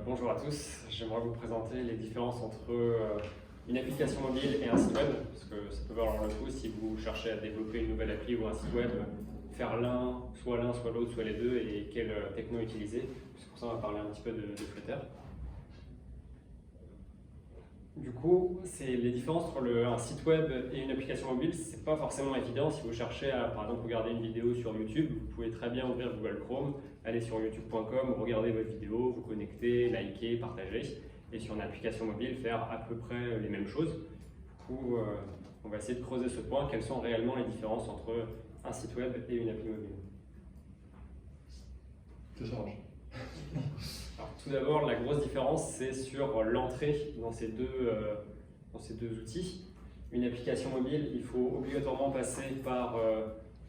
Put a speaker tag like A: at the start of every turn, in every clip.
A: Bonjour à tous, j'aimerais vous présenter les différences entre une application mobile et un site web, parce que ça peut valoir le coup si vous cherchez à développer une nouvelle appli ou un site web, faire l'un, soit l'autre, soit les deux, et quelle techno utiliser. C'est pour ça qu'on va parler un petit peu de Flutter. Du coup, c'est les différences entre un site web et une application mobile, c'est pas forcément évident. Si vous cherchez à, par exemple, regarder une vidéo sur YouTube, vous pouvez très bien ouvrir Google Chrome, aller sur youtube.com, regarder votre vidéo, vous connecter, liker, partager, et sur une application mobile, faire à peu près les mêmes choses. Du coup, on va essayer de creuser ce point, quelles sont réellement les différences entre un site web et une appli mobile.
B: Ça change.
A: Alors, tout d'abord, la grosse différence, c'est sur l'entrée dans ces deux outils. Une application mobile, il faut obligatoirement passer par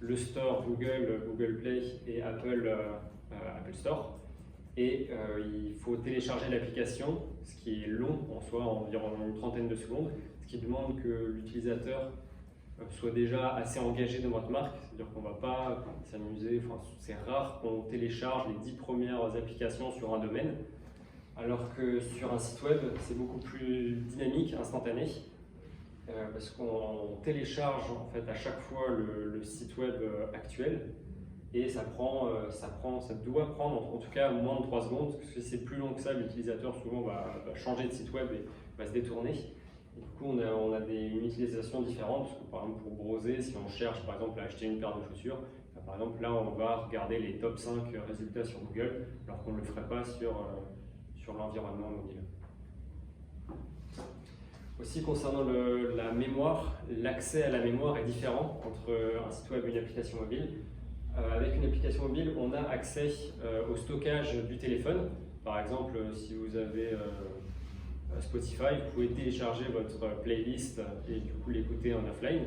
A: le store Google, Google Play et Apple Store. Et il faut télécharger l'application, ce qui est long en soi, environ une trentaine de secondes, ce qui demande que l'utilisateur soit déjà assez engagé dans votre marque, c'est-à-dire qu'on ne va pas s'amuser, c'est rare qu'on télécharge les 10 premières applications sur un domaine, alors que sur un site web, c'est beaucoup plus dynamique, instantané, parce qu'on télécharge en fait à chaque fois le site web actuel, et ça doit prendre en tout cas moins de 3 secondes, parce que si c'est plus long que ça, l'utilisateur souvent va changer de site web et va se détourner. Et du coup, on a une utilisation différente, parce que par exemple pour browser, si on cherche par exemple à acheter une paire de chaussures, par exemple là on va regarder les top 5 résultats sur Google, alors qu'on ne le ferait pas sur l'environnement mobile. Aussi concernant la mémoire, l'accès à la mémoire est différent entre un site web et une application mobile. Avec une application mobile, on a accès au stockage du téléphone. Par exemple, si vous avez Spotify, vous pouvez télécharger votre playlist et du coup l'écouter en offline.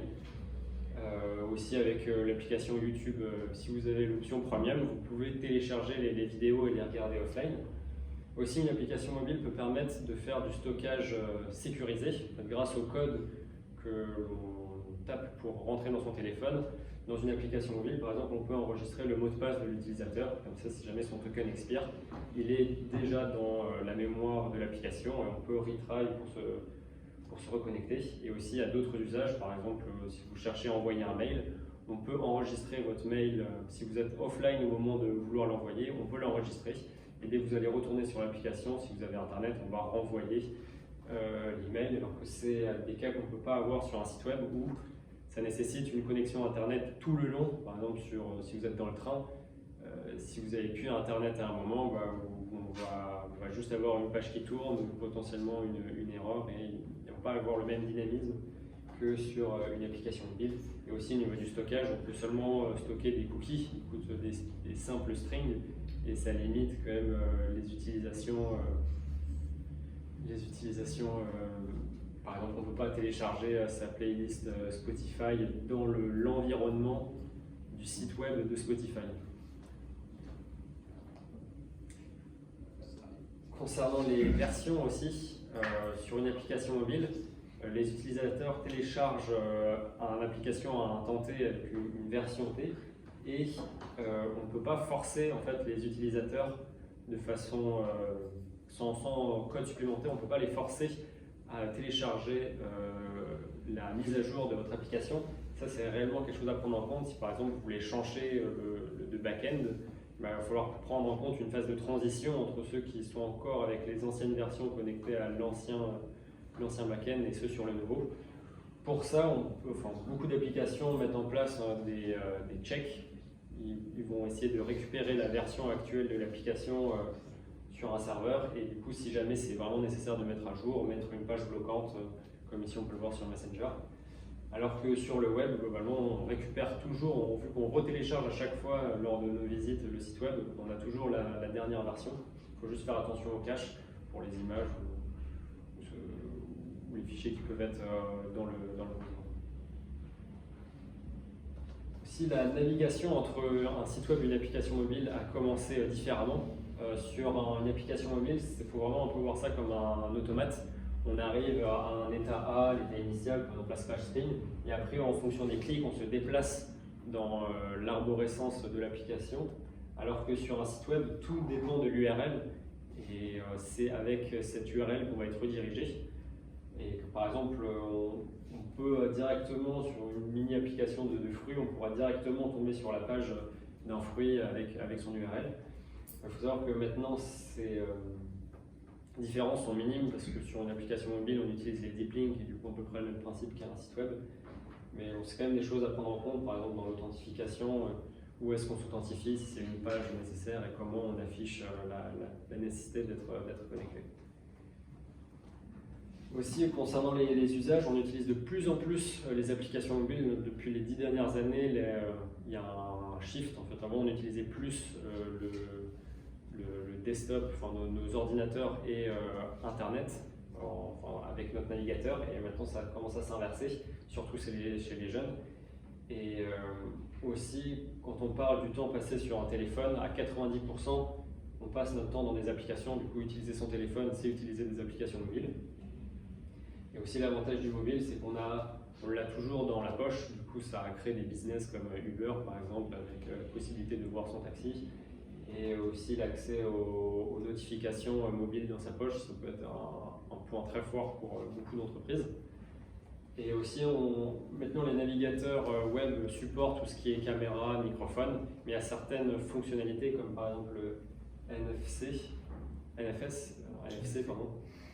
A: Aussi avec l'application YouTube, si vous avez l'option Premium, vous pouvez télécharger les vidéos et les regarder offline. Aussi, une application mobile peut permettre de faire du stockage sécurisé grâce au code que l'on tape pour rentrer dans son téléphone. Dans une application mobile, par exemple, on peut enregistrer le mot de passe de l'utilisateur, comme ça, si jamais son token expire, il est déjà dans la mémoire de l'application et on peut retry pour se reconnecter. Et aussi, il y a d'autres usages, par exemple, si vous cherchez à envoyer un mail, on peut enregistrer votre mail, si vous êtes offline au moment de vouloir l'envoyer, on peut l'enregistrer. Et dès que vous allez retourner sur l'application, si vous avez Internet, on va renvoyer l'email, alors que c'est des cas qu'on ne peut pas avoir sur un site web où ça nécessite une connexion Internet tout le long. Par exemple, si vous êtes dans le train, si vous n'avez plus Internet à un moment, on va juste avoir une page qui tourne ou potentiellement une erreur et on ne va pas avoir le même dynamisme que sur une application mobile. Et aussi au niveau du stockage, on peut seulement stocker des cookies, des simples strings, et ça limite quand même les utilisations. Par exemple, on ne peut pas télécharger sa playlist Spotify dans l'environnement du site web de Spotify. Concernant les versions aussi, sur une application mobile, les utilisateurs téléchargent une application à un temps T avec une version T, et on ne peut pas forcer en fait, les utilisateurs de façon sans code supplémentaire, on ne peut pas les forcer à télécharger la mise à jour de votre application. Ça, c'est réellement quelque chose à prendre en compte. Si par exemple vous voulez changer de back-end, il va falloir prendre en compte une phase de transition entre ceux qui sont encore avec les anciennes versions connectées à l'ancien back-end et ceux sur le nouveau. Pour ça, beaucoup d'applications mettent en place des checks. Ils vont essayer de récupérer la version actuelle de l'application sur un serveur, et du coup, si jamais c'est vraiment nécessaire de mettre à jour, mettre une page bloquante, comme ici on peut le voir sur Messenger. Alors que sur le web, globalement, on récupère toujours, vu qu'on retélécharge à chaque fois lors de nos visites le site web, on a toujours la dernière version. Il faut juste faire attention au cache pour les images ou les fichiers qui peuvent être dans le document. Aussi, la navigation entre un site web et une application mobile a commencé différemment. Sur une application mobile, il faut vraiment un peu voir ça comme un automate. On arrive à un état A, l'état initial, par exemple la splash screen, et après, en fonction des clics, on se déplace dans l'arborescence de l'application, alors que sur un site web, tout dépend de l'URL, Et c'est avec cette URL qu'on va être redirigé. Et que, par exemple, on peut directement, sur une mini-application de fruits, on pourra directement tomber sur la page d'un fruit avec son URL. Il faut savoir que maintenant, ces différences sont minimes parce que sur une application mobile, on utilise les deep links et du coup, à peu près le même principe qu'un site web. Mais c'est quand même des choses à prendre en compte, par exemple dans l'authentification, où est-ce qu'on s'authentifie, si c'est une page nécessaire et comment on affiche la nécessité d'être connecté. Aussi, concernant les usages, on utilise de plus en plus les applications mobiles. Depuis les 10 dernières années, il y a un shift. En fait, avant, on utilisait plus le desktop, enfin, nos ordinateurs et Internet avec notre navigateur. Et maintenant, ça commence à s'inverser, surtout chez les jeunes. Et aussi, quand on parle du temps passé sur un téléphone, à 90%, on passe notre temps dans des applications. Du coup, utiliser son téléphone, c'est utiliser des applications mobiles. Et aussi l'avantage du mobile, c'est qu'on l'a toujours dans la poche. Du coup, ça a créé des business comme Uber, par exemple, avec la possibilité de voir son taxi. Et aussi l'accès aux notifications mobiles dans sa poche, ça peut être un point très fort pour beaucoup d'entreprises. Et aussi, maintenant, les navigateurs web supportent tout ce qui est caméra, microphone, mais il y a certaines fonctionnalités, comme par exemple le NFC,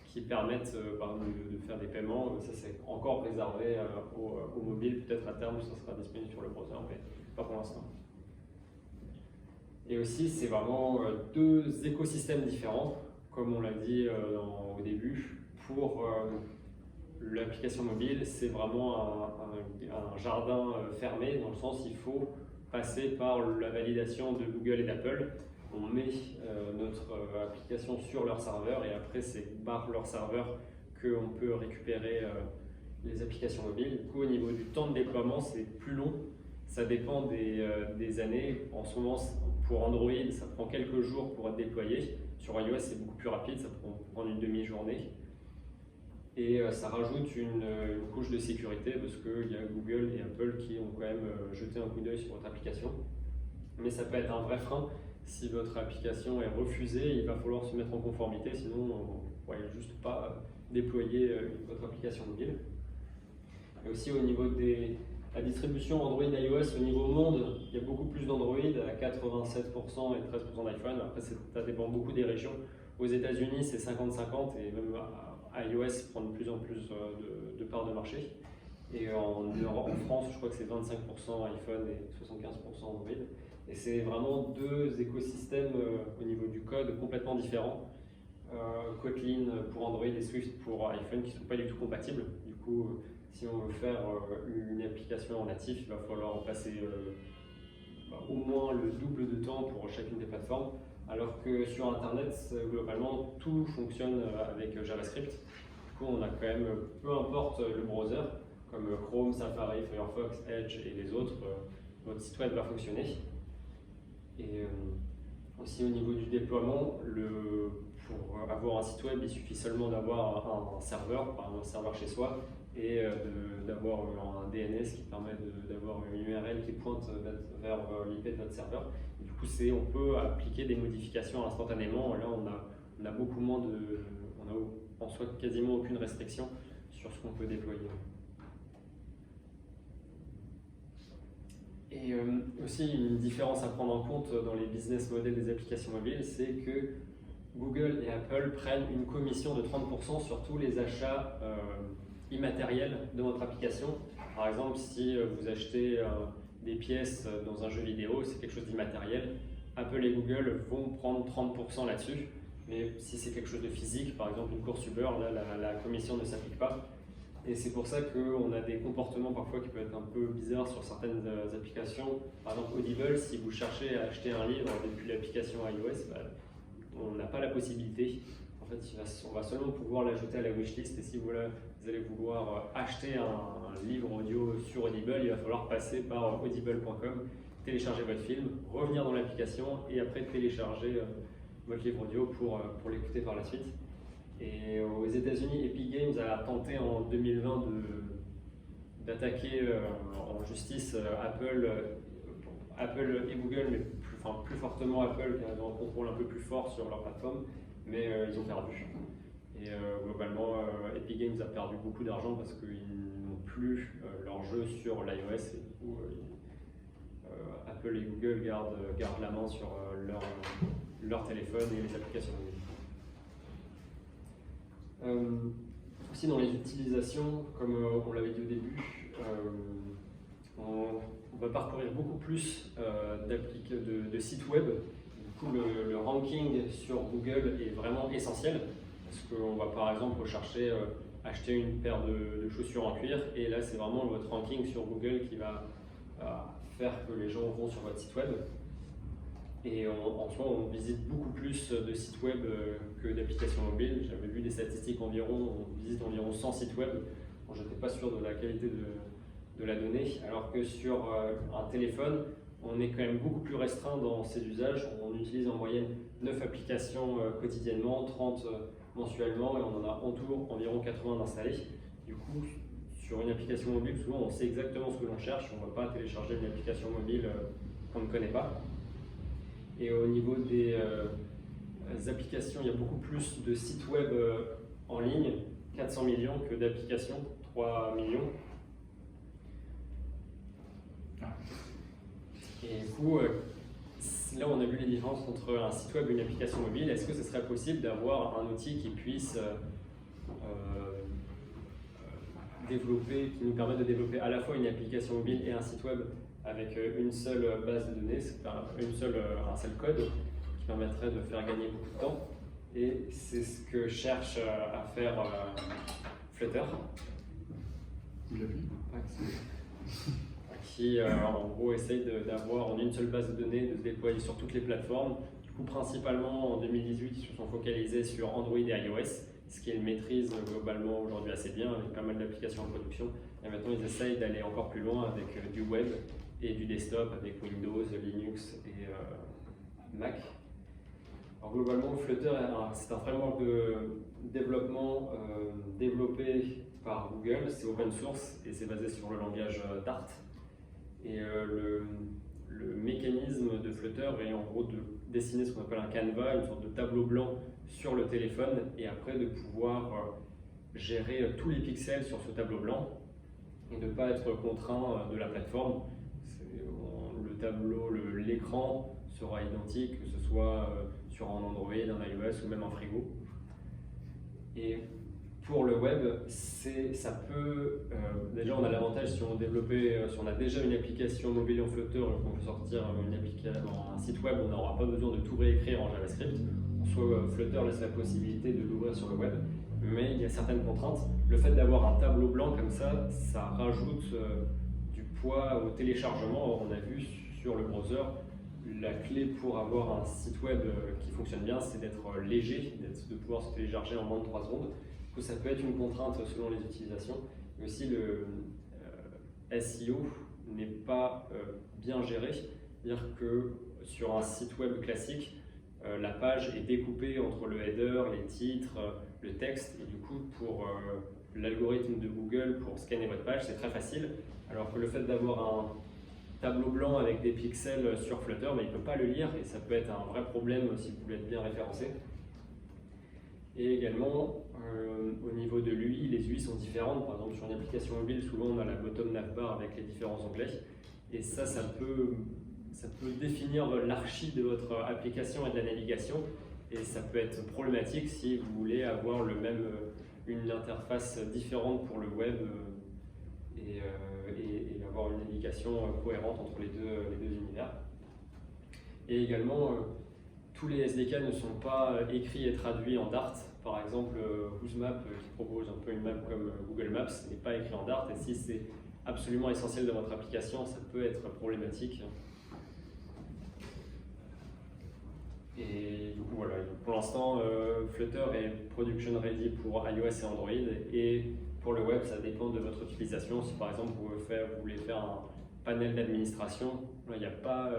A: qui permettent de faire des paiements. Ça, c'est encore réservé au mobile. Peut-être à terme, ça sera disponible sur le browser, mais pas pour l'instant. Et aussi, c'est vraiment deux écosystèmes différents, comme on l'a dit au début. Pour l'application mobile, c'est vraiment un jardin fermé, dans le sens il faut passer par la validation de Google et d'Apple. On met notre application sur leur serveur et après c'est par leur serveur qu'on peut récupérer les applications mobiles. Du coup, au niveau du temps de déploiement, c'est plus long. Ça dépend des années. En ce moment, pour Android, ça prend quelques jours pour être déployé. Sur iOS, c'est beaucoup plus rapide, ça peut prendre une demi-journée. Et ça rajoute une couche de sécurité parce qu'il y a Google et Apple qui ont quand même jeté un coup d'œil sur votre application. Mais ça peut être un vrai frein. Si votre application est refusée, il va falloir se mettre en conformité, sinon on ne pourrait juste pas déployer votre application mobile. Et aussi au niveau de la distribution Android et iOS, au niveau monde, il y a beaucoup plus d'Android, à 87% et 13% d'iPhone. Après, ça dépend beaucoup des régions. Aux États-Unis, c'est 50-50 et même iOS prend de plus en plus de parts de marché. Et en France, je crois que c'est 25% iPhone et 75% Android. Et c'est vraiment deux écosystèmes au niveau du code complètement différents. Kotlin pour Android et Swift pour iPhone qui ne sont pas du tout compatibles. Du coup, si on veut faire une application en natif, il va falloir passer au moins le double de temps pour chacune des plateformes. Alors que sur Internet, globalement, tout fonctionne avec JavaScript. Du coup, on a quand même, peu importe le browser, comme Chrome, Safari, Firefox, Edge et les autres, votre site web va fonctionner. Et aussi au niveau du déploiement, pour avoir un site web, il suffit seulement d'avoir un serveur, par exemple un serveur chez soi, et d'avoir un DNS qui permet d'avoir une URL qui pointe vers l'IP de votre serveur. Et du coup, on peut appliquer des modifications instantanément. Là, on a beaucoup moins on a en soi quasiment aucune restriction sur ce qu'on peut déployer. Et aussi, une différence à prendre en compte dans les business models des applications mobiles, c'est que Google et Apple prennent une commission de 30% sur tous les achats immatériels de votre application. Par exemple, si vous achetez des pièces dans un jeu vidéo, c'est quelque chose d'immatériel. Apple et Google vont prendre 30% là-dessus. Mais si c'est quelque chose de physique, par exemple une course Uber, là, la commission ne s'applique pas. Et c'est pour ça qu'on a des comportements parfois qui peuvent être un peu bizarres sur certaines applications. Par exemple, Audible, si vous cherchez à acheter un livre depuis l'application iOS, on n'a pas la possibilité. En fait, on va seulement pouvoir l'ajouter à la wishlist. Et si vous allez vouloir acheter un livre audio sur Audible, il va falloir passer par audible.com, télécharger votre film, revenir dans l'application et après télécharger votre livre audio pour l'écouter par la suite. Et aux États-Unis, Epic Games a tenté en 2020 d'attaquer en justice Apple et Google, mais plus fortement Apple qui a un contrôle un peu plus fort sur leur plateforme. mais ils ont perdu. Et globalement, Epic Games a perdu beaucoup d'argent parce qu'ils n'ont plus leur jeu sur l'iOS et du coup, Apple et Google gardent la main sur leur téléphone et les applications mobiles. Aussi dans les utilisations, comme on l'avait dit au début, on va parcourir beaucoup plus de sites web. Du coup, le ranking sur Google est vraiment essentiel parce qu'on va par exemple rechercher acheter une paire de chaussures en cuir et là c'est vraiment votre ranking sur Google qui va faire que les gens vont sur votre site web. Et en soi, on visite beaucoup plus de sites web que d'applications mobiles. J'avais vu des statistiques on visite environ 100 sites web. Bon, je n'étais pas sûr de la qualité de la donnée, alors que sur un téléphone, on est quand même beaucoup plus restreint dans ses usages. On utilise en moyenne 9 applications quotidiennement, 30 mensuellement, et on en a en tout environ 80 installées. Du coup, sur une application mobile, souvent on sait exactement ce que l'on cherche. On ne va pas télécharger une application mobile qu'on ne connaît pas. Et au niveau des applications, il y a beaucoup plus de sites web en ligne, 400 millions, que d'applications, 3 millions. Et du coup, là on a vu les différences entre un site web et une application mobile. Est-ce que ce serait possible d'avoir un outil qui puisse qui nous permette de développer à la fois une application mobile et un site web avec une seule base de données, un seul code qui permettrait de faire gagner beaucoup de temps. Et c'est ce que cherche à faire Flutter. Qui en gros essaye d'avoir en une seule base de données, de se déployer sur toutes les plateformes. Du coup, principalement en 2018, ils se sont focalisés sur Android et iOS, ce qu'ils maîtrisent globalement aujourd'hui assez bien avec pas mal d'applications en production. Et maintenant, ils essayent d'aller encore plus loin avec du web et du desktop avec Windows, Linux et Mac. Alors globalement, Flutter, c'est un framework de développement développé par Google, c'est open source et c'est basé sur le langage Dart. Et le mécanisme de Flutter est en gros de dessiner ce qu'on appelle un canevas, une sorte de tableau blanc sur le téléphone et après de pouvoir gérer tous les pixels sur ce tableau blanc et de ne pas être contraint de la plateforme. Le tableau, l'écran sera identique, que ce soit sur un Android, un iOS ou même un frigo. Et pour le web, ça peut. Déjà, on a l'avantage si on a déjà une application mobile en Flutter, qu'on peut sortir un site web, on n'aura pas besoin de tout réécrire en JavaScript. Soit Flutter laisse la possibilité de l'ouvrir sur le web, mais il y a certaines contraintes. Le fait d'avoir un tableau blanc comme ça rajoute du poids au téléchargement. On a vu sur le browser, la clé pour avoir un site web qui fonctionne bien, c'est d'être léger, de pouvoir se télécharger en moins de 3 secondes. Ça peut être une contrainte selon les utilisations, mais aussi le SEO n'est pas bien géré, c'est-à-dire que sur un site web classique, la page est découpée entre le header, les titres, le texte, et du coup pour l'algorithme de Google pour scanner votre page, c'est très facile, alors que le fait d'avoir un tableau blanc avec des pixels sur Flutter, mais il ne peut pas le lire et ça peut être un vrai problème si vous voulez être bien référencé. Et également, au niveau de l'UI, les UI sont différentes. Par exemple, sur une application mobile, souvent on a la bottom navbar avec les différents onglets. Et ça peut définir l'archi de votre application et de la navigation. Et ça peut être problématique si vous voulez avoir une interface différente pour le web et avoir une navigation cohérente entre les deux univers. Et également, tous les SDK ne sont pas écrits et traduits en Dart. Par exemple, Whosmap, qui propose un peu une map comme Google Maps, n'est pas écrit en Dart. Et si c'est absolument essentiel dans votre application, ça peut être problématique. Et du coup, voilà. Pour l'instant, Flutter est production ready pour iOS et Android. Et pour le web, ça dépend de votre utilisation. Si par exemple vous voulez faire un panel d'administration, il n'y a pas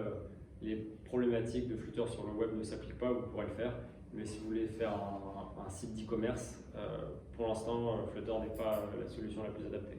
A: les problématiques de Flutter sur le web ne s'appliquent pas, vous pourrez le faire. Mais si vous voulez faire un site d'e-commerce, pour l'instant, Flutter n'est pas la solution la plus adaptée.